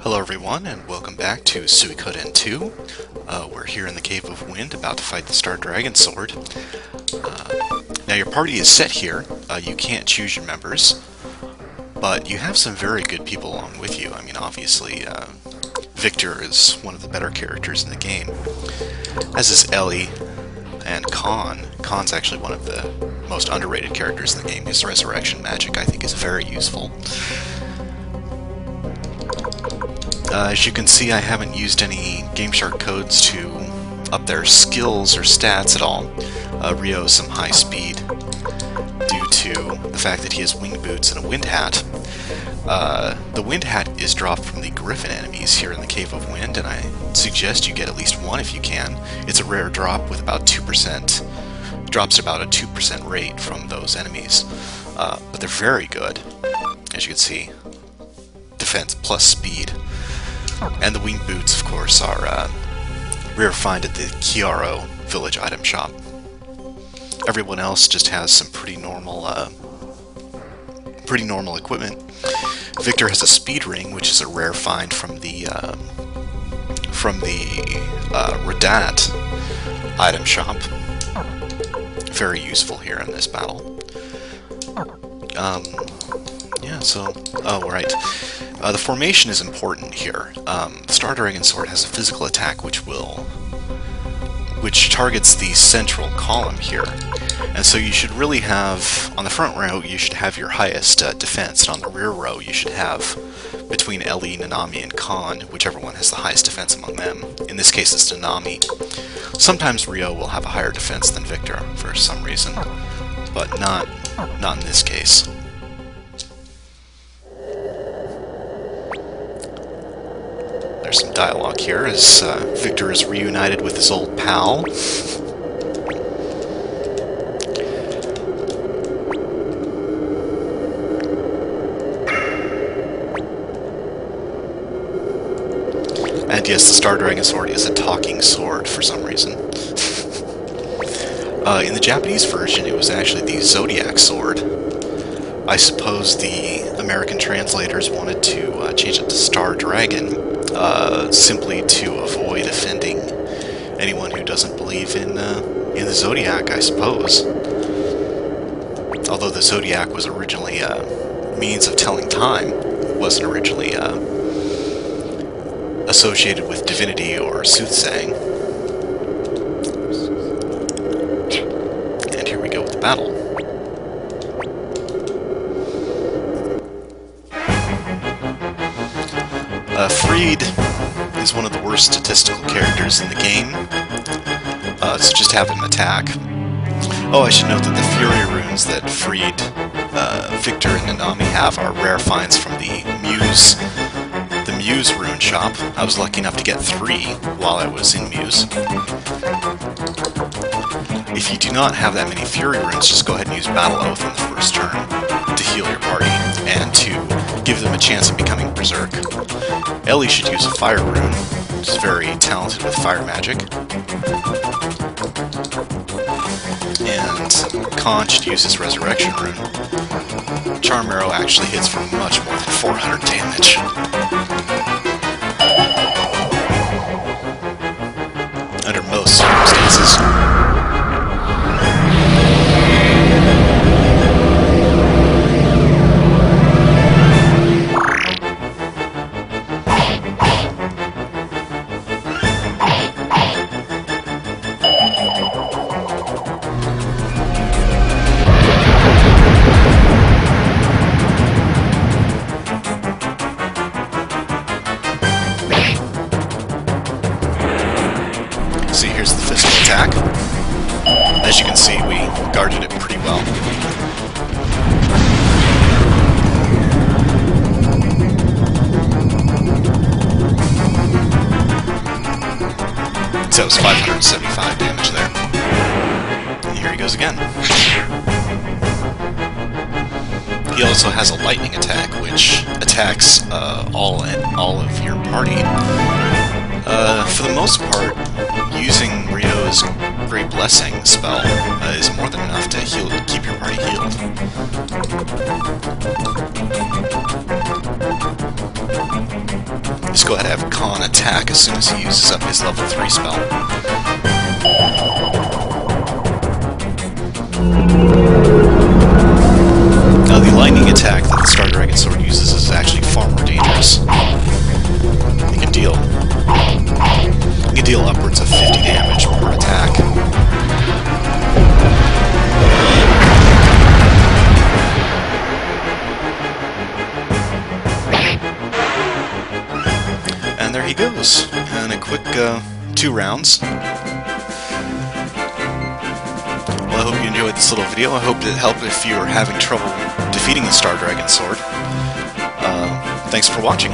Hello everyone, and welcome back to Suikoden 2. We're here in the Cave of Wind, about to fight the Star Dragon Sword. Now your party is set here. You can't choose your members, but you have some very good people along with you. I mean, obviously, Victor is one of the better characters in the game, as is Ellie and Khan. Khan's actually one of the most underrated characters in the game. His resurrection magic, I think, is very useful. As you can see, I haven't used any GameShark codes to up their skills or stats at all. Ryo has some high speed due to the fact that he has wing boots and a wind hat. The wind hat is dropped from the Griffin enemies here in the Cave of Wind, and I suggest you get at least one if you can. It's a rare drop with about 2%, drops about a 2% rate from those enemies. But they're very good, as you can see. Defense plus speed. And the wing boots, of course, are rare find at the Chiaro village item shop. Everyone else just has some pretty normal equipment. Victor has a speed ring, which is a rare find from the Radat item shop. Very useful here in this battle. Yeah, so... oh, right. The formation is important here. The Star Dragon Sword has a physical attack which targets the central column here. And so you should really have, on the front row, you should have your highest defense, and on the rear row you should have, between Ellie, Nanami, and Khan, whichever one has the highest defense among them. In this case it's Nanami. Sometimes Ryo will have a higher defense than Victor, for some reason, but not in this case. There's some dialogue here as Victor is reunited with his old pal. And yes, the Star Dragon Sword is a talking sword for some reason. In the Japanese version, it was actually the Zodiac Sword. I suppose the American translators wanted to change it to Star Dragon, simply to avoid offending anyone who doesn't believe in the Zodiac, I suppose. Although the Zodiac was originally a means of telling time, it wasn't originally associated with divinity or soothsaying. And here we go with the battle. Freed is one of the worst statistical characters in the game, so just have him attack. Oh, I should note that the Fury runes that Freed, Victor, and Nanami have are rare finds from the Muse rune shop. I was lucky enough to get 3 while I was in Muse. If you do not have that many Fury runes, just go ahead and use Battle Oath on the first turn to heal your party, and to give them a chance of becoming Berserk. Ellie should use a Fire rune, which is very talented with fire magic. And Khan should use his Resurrection rune. Charm Arrow actually hits for much more than 400 damage. Under most circumstances. See, here's the physical attack. As you can see, we guarded it pretty well. So it was 575 damage there. And here he goes again. He also has a lightning attack, which attacks all of your party. For the most part, using Ryo's Great Blessing spell is more than enough to keep your party healed. Just go ahead and have Khan attack as soon as he uses up his level 3 spell. Now the lightning attack that the Star Dragon Sword uses is actually far more dangerous. You can deal upwards of 50 damage per attack. And there he goes, and a quick 2 rounds. Well, I hope you enjoyed this little video. I hope it helped if you are having trouble defeating the Star Dragon Sword. Thanks for watching.